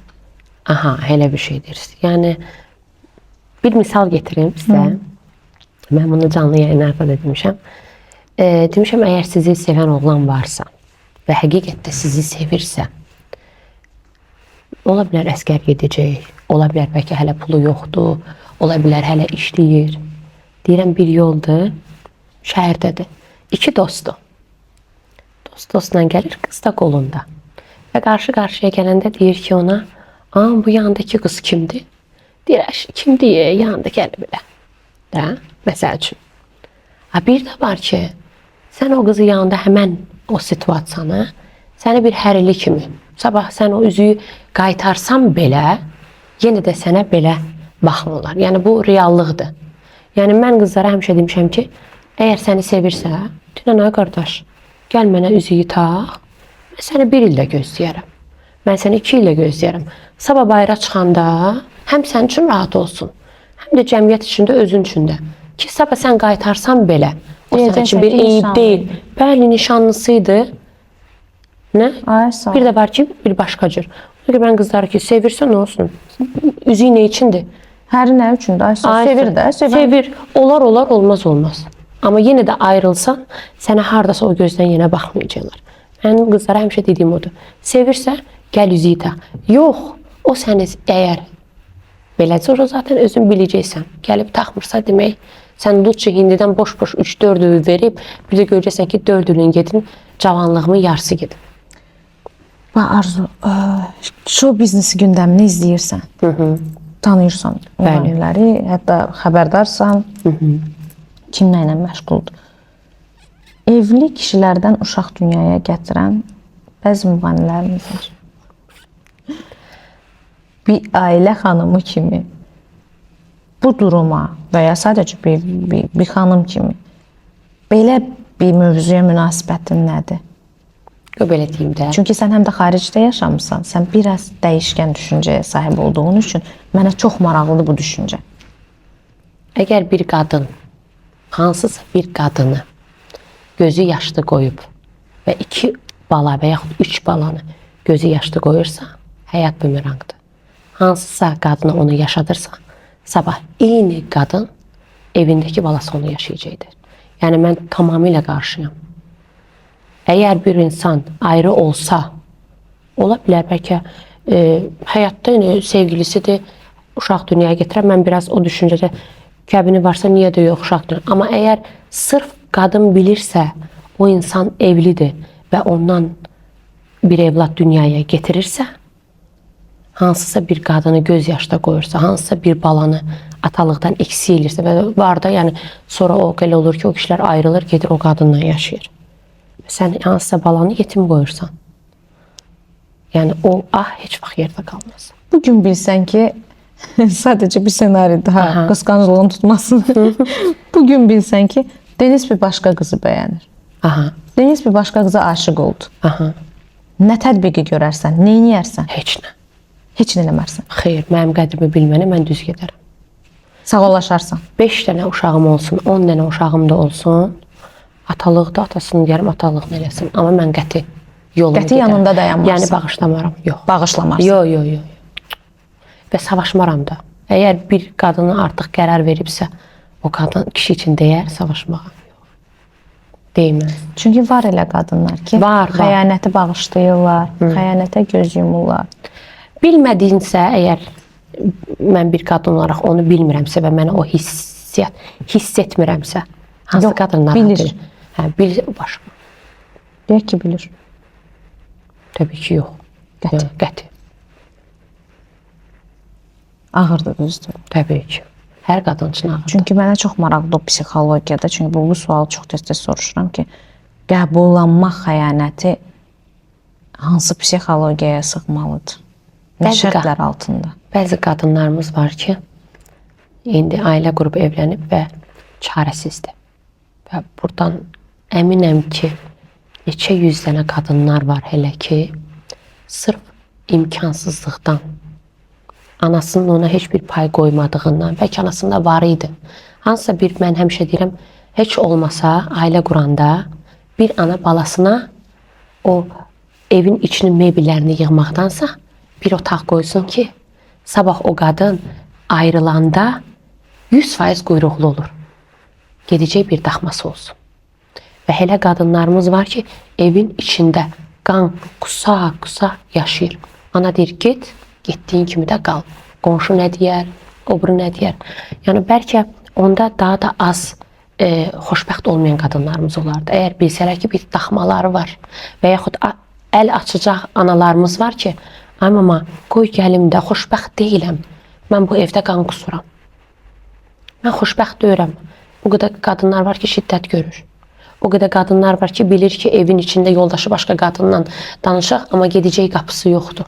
Aha, elə bir şeydir. Yəni bir misal getirim sizə. Mən bunu canlı yayınlarda da demişəm. Demişəm, əgər sizi sevən oğlan varsa və həqiqətdə sizi sevirsə, ola bilər əsgər gedəcək, ola bilər bəlkə hələ pulu yoxdur, ola bilər hələ işləyir. Deyirəm, bir yoldur, şəhərdədir. 2 dostdur. Dost-dostla gəlir, qız da qolunda. Və qarşı-qarşıya gələndə deyir ki ona, bu yanındakı qız kimdir? Deyir, kimdir, yanındakı əli belə. Da, məsəl üçün. Bir də var ki, sən o qızı yanında həmən o situasiyanı, səni bir hərili kimi, sabah sən o üzüyü qaytarsan belə, yenə də sənə belə baxmırlar. Yəni, bu reallıqdır. Yəni, mən qızlara həmişə demişəm ki, əgər səni sevirsə, dünən qardaş, gəl mənə üzüyü tax, mən səni 1 ildə gözləyərəm. Mən səni 2 ilə gözləyərəm. Sabah bayıra çıxanda həm sənin üçün rahat olsun, həm də cəmiyyət içində özün üçün də. Ki sabah sən qaytarsan belə, o sənin üçün bir eyib deyil. Bəli, nişanlısıydı. Nə? Ay sağ ol. Bir də var ki, bir başqa cür. Mən qızları ki, sevirsən nə olsun? Üzüyü nə üçündür? Həri nə üçündür? Ay sağ ol. Sevir də, Sevir. Olar, olmaz, olmaz. Amma yenə də ayrılsan, sənə hardasa o gözdən yenə baxmayacaqlar. Mənim qızlara həmişə dediyim odur. Sevirsə, gəl üzüyü tax. Yox, o səni əgər beləcə o zaten özün biləcəksən. Gəlib taxmırsa demək, sən lütçü hindidən boş-boş 3-4 il verib, bir də görəcəksən ki, 4 ilin gedin, cavanlığımın yarısı gedin. Arzu, show biznesi gündəmini izləyirsən. Tanıyırsan o müğənniləri, hətta xəbərdarsan. Kimlə ilə məşğuldur. Evli kişilərdən uşaq dünyaya gətirən bəzi müğənnilərimiz var. Bir ailə xanımı kimi bu duruma və ya sadəcə bir xanım kimi belə bir mövzuya münasibətin nədir? Belə deyim də. Çünki sən həm də xaricdə yaşamısan, sən biraz dəyişkən düşüncəyə sahib olduğun üçün mənə çox maraqlıdır bu düşüncə. Əgər bir qadın, hansısa bir qadını gözü yaşlı qoyub və 2 bala və yaxud 3 balanı gözü yaşlı qoyursa, həyat bumerangdır. Hansısa qadını onu yaşadırsa, sabah eyni qadın evindəki balası onu yaşayacaqdır. Yəni mən tamamilə qarşıyam. Əgər bir insan ayrı olsa, ola bilər bəlkə həyatda sevgilisidir, uşaq dünyaya gətirər. Mən biraz o düşüncədə kəbini varsa niyə də yox uşaq dünyaya. Amma əgər sırf qadın bilirsə, o insan evlidir və ondan bir evlad dünyaya getirirsə, hansısa bir qadını göz yaşda qoyursa, hansısa bir balanı atalıqdan eksik elirsə və var da, yəni sonra o elə olur ki, o kişilər ayrılır, gedir o qadınla yaşayır. Sən hansısa balanı yetim qoyursan. Yəni o heç vaxt yerdə qalmaz. Bugün bilsən ki, sadəcə bir senari daha qısqanclığın tutmasın. Bugün bilsən ki, Deniz bir başqa qızı bəyənir. Deniz bir başqa qıza aşiq oldu. Nə tədbiqi görərsən, nə edərsən? Heç nə. Heç nə eləmərsən. Xeyr, mənim qədrimi bilməni mən düz gedərəm. Sağollaşarsan. 5 dənə uşağım olsun, 10 dənə uşağım da olsun. Atalıqda atasını deyərəm, atalığını eləsin. Amma mən qəti yolumu gedərəm. Qəti yanında dayanmarsın. Yəni bağışlamaram, yox. Bağışlamarsan. Yox. Və savaşmaram da. Əgər bir qadını artıq qərar veribsə, o qadın kişi üçün deyər, savaşmağa. Yox. Deyməz. Çünki var elə qadınlar ki, xəyanəti bağışlayırlar, xəyanətə göz yumurlar. Bilmədiyinsə, əgər mən bir qadın olaraq onu bilmirəmsə və mənə o hiss etmirəmsə, hansı qadınlar bilir. Bilir başqa. Deyək ki, bilir. Təbii ki, yox. Qəti. Ağırdır, düzdür. Təbii ki. Hər qadın üçün ağırdır. Çünki mənə çox maraqlıdır psixologiyada. Çünki bu sualı çox tez-tez soruşuram ki, qəbullanmaq xəyanəti hansı psixologiyaya sığmalıdır? Nə şərtlər altında? Bəzi qadınlarımız var ki, indi ailə qurub evlənib və çarəsizdir. Və buradan əminəm ki, neçə yüz dənə qadınlar var hələ ki, sırf imkansızlıqdan, anasının ona heç bir pay qoymadığından, bəlkə anasında var idi. Hansısa bir, mən həmişə deyirəm, heç olmasa ailə quranda bir ana balasına o evin içinin mebellərini yığmaqdansa bir otaq qoysun ki, sabah o qadın ayrılanda 100% quyruqlu olur. Gedəcək bir daxması olsun. Və hələ qadınlarımız var ki, evin içində qan qusa yaşayır. Ana deyir, get, getdiyin kimi də qal. Qonşu nə deyər, obru nə deyər. Yəni, bəlkə onda daha da az xoşbəxt olmayan qadınlarımız olardı. Əgər bilsələr ki, bir daxmaları var və yaxud əl açacaq analarımız var ki, ay mama, qoy gəlim də, xoşbəxt deyiləm. Mən bu evdə qan qusuram. Mən xoşbəxt deyirəm. O qədər qadınlar var ki, şiddət görür. O qədər qadınlar var ki, bilir ki, evin içində yoldaşı başqa qadınla danışaq, amma gedəcək qapısı yoxdur.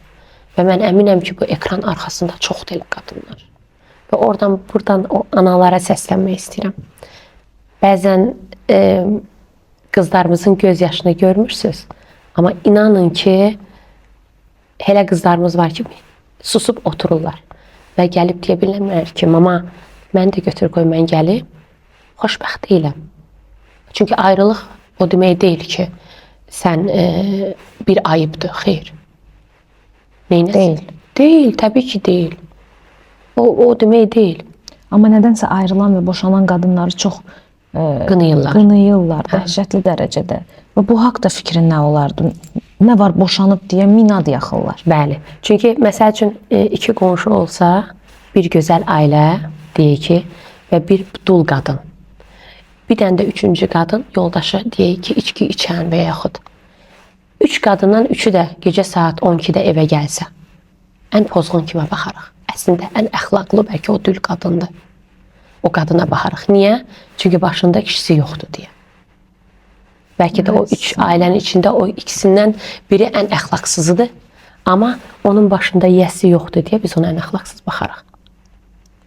Və mən əminəm ki, bu ekran arxasında çoxdur elə qadınlar. Və buradan o analara səslənmək istəyirəm. Bəzən qızlarımızın göz yaşını görmürsünüz. Amma inanın ki, Hələ qızlarımız var ki, susub otururlar və gəlib deyə bilmirlər ki, mama, məni də götür qoy, mən gəlib. Xoşbəxt deyiləm. Çünki ayrılıq o demək deyil ki, sən bir ayıbdır, xeyr. Neynəsin? Deyil. Deyil, təbii ki, deyil. O demək deyil. Amma nədənsə ayrılan və boşanan qadınları çox qınayırlar dəhşətli dərəcədə. Və bu haqda fikrin nə olardı? Nə var boşanıb deyə minad yaxırlar. Bəli. Çünki məsəl üçün iki qonşu olsa, bir gözəl ailə deyək ki, və bir dul qadın. Bir dənə də üçüncü qadın yoldaşı deyək ki, içki içən və yaxud 3 qadından 3-ü də gecə saat 12-də evə gəlsə, ən pozğun kimə baxarıq? Əslində ən əxlaqlı bəlkə o dul qadındır. O qadına baxarıq. Niyə? Çünki başında kişisi yoxdur deyə. Bəlkə də o 3 ailənin içində o ikisindən biri ən əxlaqsızıdır, amma onun başında yəsi yoxdur deyə biz ona ən əxlaqsız baxarıq.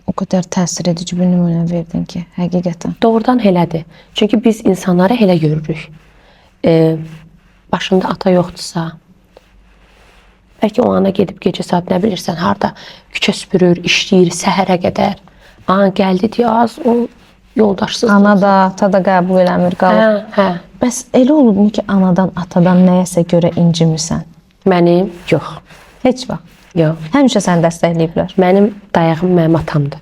O qədər təsir edici bir nümunə verdin ki, həqiqətən. Doğrudan elədir. Çünki biz insanları elə görürük. Başında ata yoxdursa, bəlkə o ana gedib gecə saat nə bilirsən, harda küçə süpürür, işləyir, səhərə qədər. Gəldi deyə az o yoldaşsız. Ana da, ata da qəbul eləmir, qalır. Hə. Bəs elə olubmu ki, anadan, atadan nəyəsə görə incimirsən? Mənim yox. Heç vaxt. Yox. Həmişə səni dəstəkləyiblər. Mənim dayağım mənim atamdır.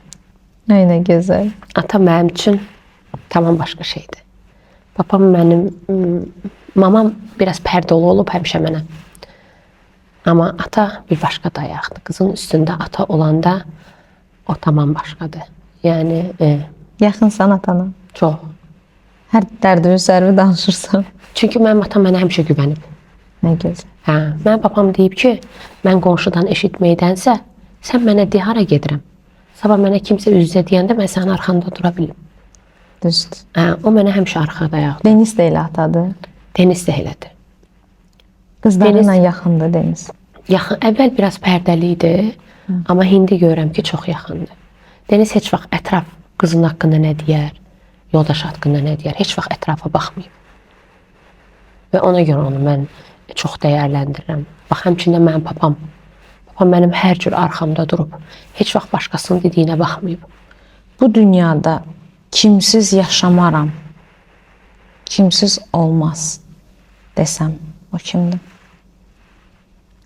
Nə gözəl. Ata mənim üçün tamam başqa şeydir. Papam mənim, mamam biraz pərdəli olub həmişə mənə. Amma ata bir başqa dayaqdır. Qızın üstündə ata olanda o tamam başqadır. Yəni Yaxınsan atana. çox. Hər dərdini sərvi danışırsan. Çünki mənim atam mənə həmişə güvənib. Nə gözəl. Hə, mənim papam deyib ki, mən qonşudan eşitməkdənsə, sən mənə de hara gedirəm. Sabah mənə kimsə üz-üzə deyəndə mən sənin arxanda dura bilim. Düzdür. Hə, o mənə həmişə arxada ayaqdır. Deniz də elə atadır. Deniz də elədir. Qızlarla yaxındır Deniz. Yaxın, əvvəl biraz pərdəli idi, amma indi görürəm ki, çox yaxındır. Deniz heç vaxt ətraf qızın haqqında nə deyər, yoldaş haqqında nə deyər, heç vaxt ətrafa baxmayıb. Və ona görə onu mən çox dəyərləndirirəm. Bax, həmçində mənim papam mənim hər cür arxamda durub, heç vaxt başqasının dediyinə baxmayıb. Bu dünyada kimsiz yaşamaram, kimsiz olmaz desəm, o kimdir?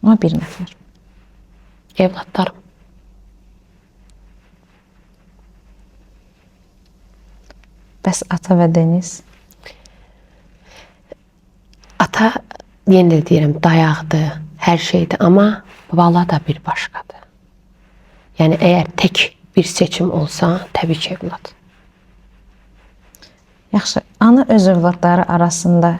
Amma bir nəfər. Evladlarım. Bəs ata və Deniz? Ata, yenə də deyirəm, dayaqdır, hər şeydir, amma bala da bir başqadır. Yəni, əgər tək bir seçim olsa, təbii ki, evlad. Yaxşı, ana öz övladları arasında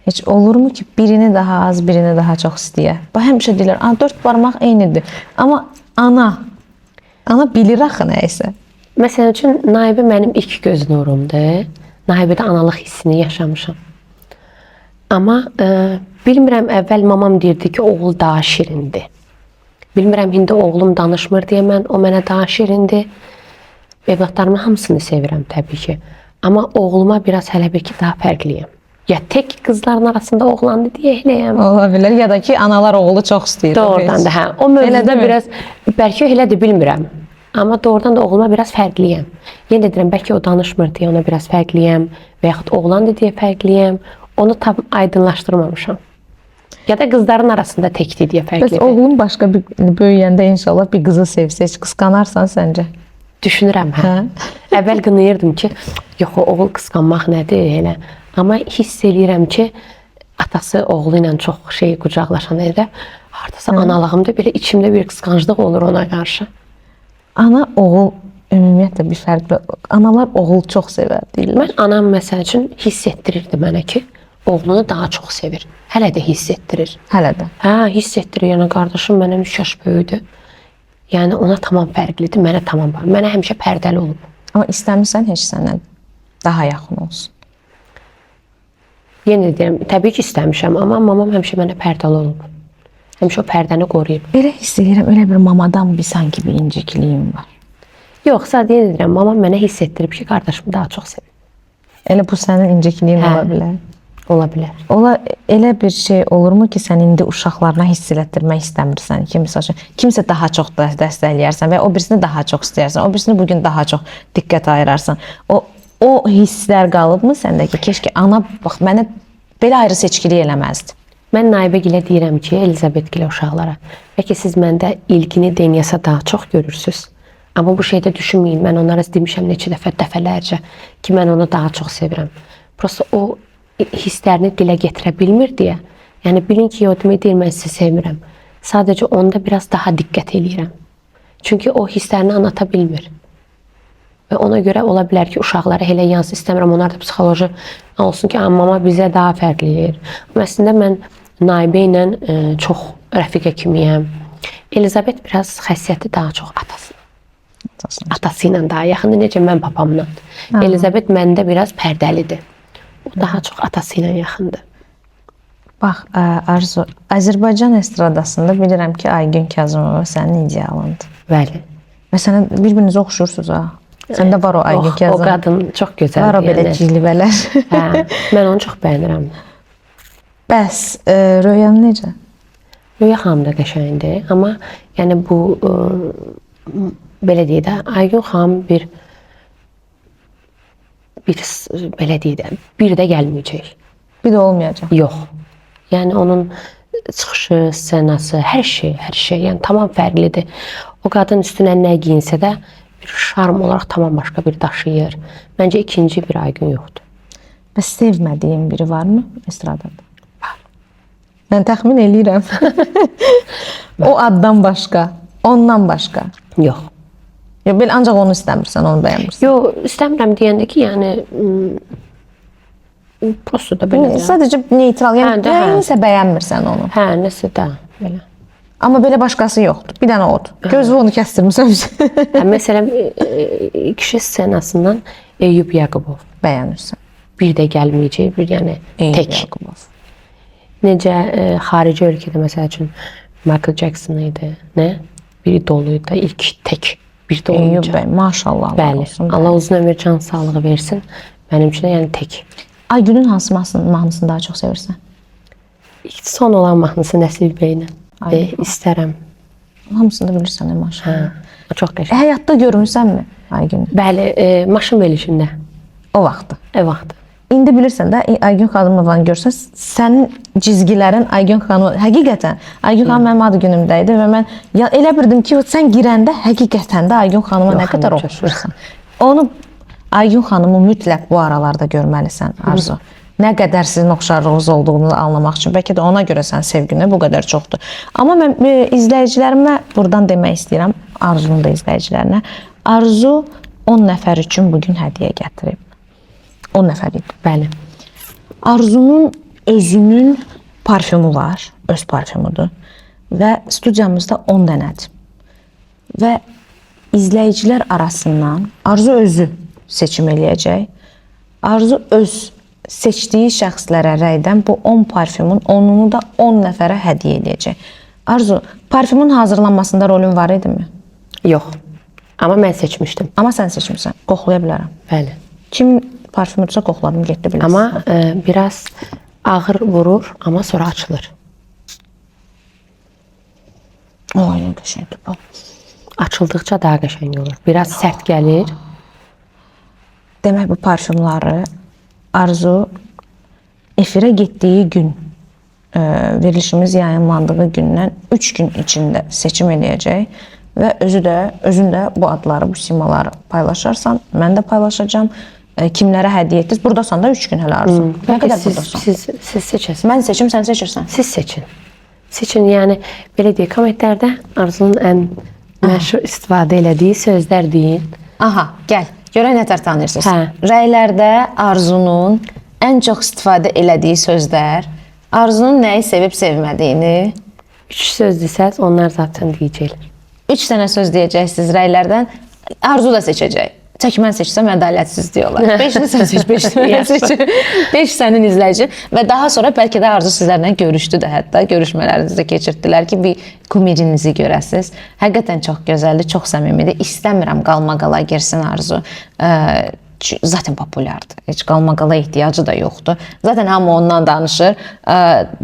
heç olurmu ki, birini daha az, birini daha çox istəyə? Bax, həmişə deyirlər, 4 barmaq eynidir. Amma ana bilir axı nəysə. Məsələn üçün, Naibə mənim ilk göz nurumdur. Naibədə analıq hissini yaşamışam. Amma bilmirəm, əvvəl mamam deyirdi ki, oğul daha şirindir. Bilmirəm, indi oğlum danışmır deyə o mənə daha şirindir. Evladlarımın hamısını sevirəm təbii ki. Amma oğluma biraz hələ bir ki, daha fərqliyəm. Ya tək qızların arasında oğlandı deyə eləyəm. Ola bilər, ya da ki, analar oğlu çox istəyir. Doğrudan da, hə. O mövzuda biraz, bəlkə elədir, bilmirəm. Amma doğrudan da oğluma biraz fərqliyəm. Yenə də deyirəm, bəlkə o danışmır deyə ona biraz fərqliyəm və yaxud oğlandı deyə fərqliyəm. Onu tam aydınlaşdırmamışam. Ya da qızların arasında təkdir deyə fərqliyəm. Bəs oğlun başqa bir böyüyəndə inşallah bir qızı sevsə, heç qısqanarsan səncə? Düşünürəm, hə. Əvvəl qınayırdım ki, yox, o oğul qısqanmaq nədir elə. Amma hiss eləyirəm ki, atası oğlu ilə çox qucaqlaşan elə, hardasa analığımda belə içimdə bir qısqanclıq olur ona qarşı. Ana, oğul ümumiyyətlə bir fərqli. Analar oğul çox sevər deyirlər. Mən anam məsəl üçün hiss etdirirdi mənə ki, oğlunu daha çox sevir. Hələ də hiss etdirir. Hələ də. Hə, hiss etdirir. Yəni qardaşım məndən 3 yaş böyükdür. Yəni ona tamam fərqlidir, mənə tamam var. Mənə həmişə pərdəli olub. Amma istəmirsən heç səndən daha yaxın olsun. Yenə deyirəm, təbii ki istəmişəm, amma mamam həmişə mənə pərdəli olub. Həmişə o pərdəni qoruyub. Elə hiss edirəm, elə bir mamadan bir sanki bir incikliyim var. Yox, sadəcə deyirəm, mamam mənə hiss etdirib ki, qardaşımı daha çox sevir. Elə bu sənin incikliyin ola bilər. Ola bilər. Ola elə bir şey olurmu ki, sən indi uşaqlarına hiss elətdirmək istəmirsən ki, məsəl üçün kimsə daha çox dəstəkləyərsən və o birisini daha çox istəyərsən, o birisini bu gün daha çox diqqət ayırarsan. O hisslər qalıbmı səndə ki, keşke ana bax mənə belə ayrı seçkilik eləməzdi. Mən Naibə gilə deyirəm ki, Elizabet gilə uşaqlara, bəlkə siz məndə ilgini Denyasa daha çox görürsünüz. Amma bu şeydə düşünməyin, mən onlara demişəm neçə dəfələrcə ki, mən onu daha çox sevirəm. Prosta o hisslərini dilə gətirə bilmir deyə. Yəni bilin ki, o demək deyil, mən sizi sevmirəm. Sadəcə onda biraz daha diqqət eləyirəm. Çünki o hisslərini anlata bilmir. Və ona görə ola bilər ki, uşaqlara elə yansın istəmirəm. Onlar da psixoloji olsun ki, mama bizə daha fərqli eləyir. Amma əslində mən Naibə ilə çox rəfiqə kimiyəm. Elizabet biraz xəssiyyəti daha çox atası ilə daha yaxındır, necə mən papamla. Elizabet məndə biraz pərdəlidir. O daha çox atası ilə yaxındır. Bax, Arzu, Azərbaycan estradasında bilirəm ki, Aygün Kazımova sənin idealındır. Bəli. Və sənə bir-birinizə oxşursunuz ha. Səndə var o Aygün Kazımova. O qadın çox gözəldir. Var o belə cilvələr. Hə, mən onu çox bəyənirəm. Bəs, Röyanı necə? Röya xanım da qəşəngdir. Amma yəni bu, belə deyək də, Aygün xanım belə deyək də, bir də gəlməyəcək. Bir də olmayacaq. Yox. Yəni onun çıxışı, ssenası, hər şey, yəni tamam fərqlidir. O qadın üstünə nə giyinsə də bir şarm olaraq tamam başqa bir daşıyır. Məncə ikinci bir Aygün yoxdur. Bəs sevmədiyin biri varmı estradada? Var. Mən təxmin eləyirəm. O addan başqa, ondan başqa. Yox. Belə ancaq onu istəmirsən, onu bəyənmirsən. Yox, istəmirəm deyəndə ki, yəni prosto da belə deyəm. Sadəcə neytral, yəni nəyinsə bəyənmirsən onu. Hə, nəsə də belə. Amma belə başqası yoxdur. Bir dənə odur. Gözü onu kəstirmirsən. Məsələn, kişi ssenasından Eyüp Yaqubov Bəyənirsən. Bir də gəlməyəcək, bir yəni tək. Yaqubov. Necə xarici ölkədə məsəl üçün Michael Jackson idi, nə? Bir idoluydu da ilk tək. Bir də Eyüp bəy, maşallah. Bəli. Allah uzun ömür, can sağlığı versin. Mənim üçün də yəni tək. Aygünün hansı mahnısını daha çox sevirsən? Son olan mahnısı Nəsib bəylə. İstərəm. Hamısını da bilirsən, maşallah. O çox qəşəng. Həyatda görmüsənmi Aygünü? Bəli, maşın verilişində. O vaxtı. O vaxtı. İndi bilirsən də Aygün xanımovanı görsən, sənin cizgilərin Aygün xanımova, həqiqətən Aygün xanım mənim ad günümdə idi və mən elə bildim ki, sən girəndə həqiqətən də Aygün xanıma nə qədər oxşursan. Onu Aygün xanımı mütləq bu aralarda görməlisən, Arzu. Nə qədər sizin oxşarlığınız olduğunu anlamaq üçün. Bəlkə də ona görə sən sevgini bu qədər çoxdur. Amma mən izləyicilərimə buradan demək istəyirəm, Arzunun da izləyicilərinə. Arzu 10 nəfər üçün bugün hədiyyə gətirib. 10 nəfər idi. Bəli. Arzunun özünün parfümü var, öz parfümüdür və studiyamızda 10 dənədir. Və izləyicilər arasından Arzu özü seçim eləyəcək. Arzu öz seçdiyi şəxslərə rəydən bu 10 parfümün 10'unu da 10 nəfərə hədiyyə eləyəcək. Arzu, parfümün hazırlanmasında rolun var idimi? Yox. Amma mən seçmişdim. Amma sən seçmişsən. Qoxlaya bilərəm. Bəli. Kim parfümüdürsə qoxladım, getdi biləsən. Amma biraz ağır vurur, amma sonra açılır. Ay, nə qəşəngdir bu. Açıldıqca daha qəşəng olur. Biraz sərt gəlir. Demək bu parfümləri Arzu efirə getdiyi gün, verilişimiz yayınlandığı gündən 3 gün içində seçim eləyəcək və özün də bu adları, bu simaları paylaşarsan, mən də paylaşacağam. Kimlərə hədiyyə etdiniz? Buradasan da 3 gün hələ Arzu. Nə qədər buradasan? Siz seçəsiniz. Mən seçim, sən seçirsən. Siz seçin. Seçin, yəni belə deyək, kommentlərdə Arzunun ən məşhur istifadə elədiyi sözlər deyin. Aha, gəl. Görək nətər tanıyırsınız. Hə. Rəylərdə Arzunun ən çox istifadə elədiyi sözlər, Arzunun nəyi sevib sevmədiyini. 3 söz desəz, onlar zaten deyəcəklər. 3 dənə söz deyəcəksiniz rəylərdən. Arzu da seçəcək. Tək mən seçsəm ədalətsiz deyirlər. 5'ini sən seç, 5'ini mən seç. 5 sənin izləyici və daha sonra bəlkə də Arzu sizlərlə görüşdü də, hətta görüşmələrinizi keçirdilər ki, bir kumirinizi görəsiniz. Həqiqətən çox gözəldir, çox səmimidir. İstəmirəm qalma-qala girsin Arzu. zaten populyardır. Heç qalmaqala ehtiyacı da yoxdur. Zaten hamı ondan danışır.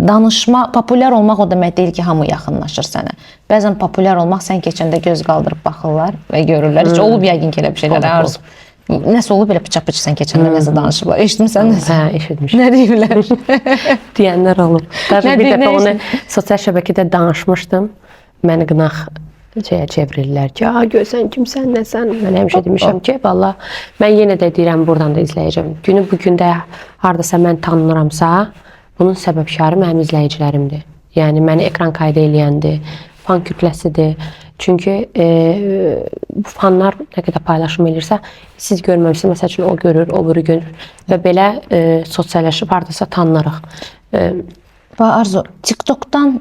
Danışma, populyar olmaq o demək deyil ki, hamı yaxınlaşır sənə. Bəzən populyar olmaq sən keçəndə göz qaldırıb baxırlar və görürlər. Heç olub yəqin ki, elə bir şeylər arzu. Nəsə olub belə bıçaq-bıçaq sən keçəndə nəsə danışıblar. Eşitmisən nəsə? Hə, eşitmişəm. Nə deyirlər? Deyənlər olub. Daha Nə bir deyir, dəfə nə onu sosial şəbəkədə danışmışdım. Məni qınaq çevirirlər ki, görsən kimsən, nəsən? Mən həmişə demişəm ki, valla mən yenə də deyirəm, buradan da izləyəcəm. Günü bu gündə hardasa mən tanınıramsa, bunun səbəbkarı mənim izləyicilərimdir. Yəni məni ekran kaydı eləyəndir, fan kütləsidir. Çünki bu fanlar nə qədər paylaşım edirsə, siz görməmişsiniz, məsəl üçün o görür, o biri görür və belə sosialləşib hardasa tanınırıq. Və Arzu, TikTokdan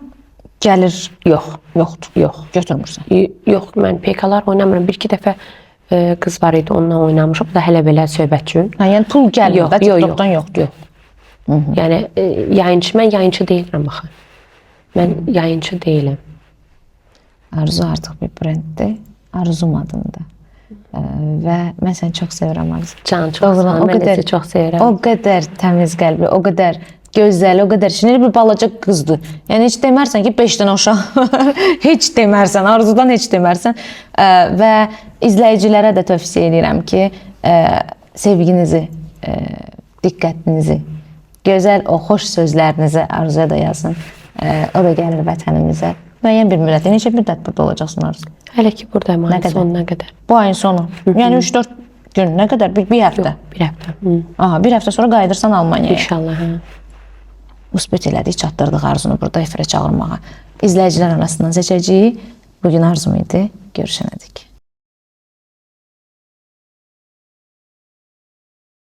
gəlir yoxdur. Yox. Götürmürsən. Yox, mən PK-lar oynamıram. Bir-iki dəfə qız var idi, onunla oynamışam. Bu da hələ belə söhbət üçün. Yəni pul gəlmir də TikTokdan yoxdur. Yəni mən yayıncı deyiləm axı. Mən yayıncı deyiləm. Arzu artıq bir brenddir. Arzum adında. Və mən səni çox sevirəm Arzu. Can, çox sağ ol. Mən də sizi çox sevirəm. O qədər təmiz qəlbli, o qədər gözəl, o qədər şirin bir balaca qızdır. Yəni heç demərsən ki, 5 dənə uşaq var. Heç demərsən, Arzudan heç demərsən. Və izləyicilərə də tövsiyə edirəm ki, sevginizi, diqqətinizi, gözəl o xoş sözlərinizi Arzuya da yazın. O da gəlir vətənimizə. Müəyyən bir müddət. Neçə müddət burada olacaqsın Arzu? Hələ ki buradayım ayın sonuna qədər. Bu ayın sonu. Yəni 3-4 gün, nə qədər? Bir həftə. Bir həftə. Aha, bir həftə sonra qayıdırsan Almaniyaya. İnşallah. Müsbət elədik, çatdırdıq Arzunu burada efirə çağırmağa. İzləyicilər arasından seçəcəyik. Bugün Arzum idi. Görüşənədik.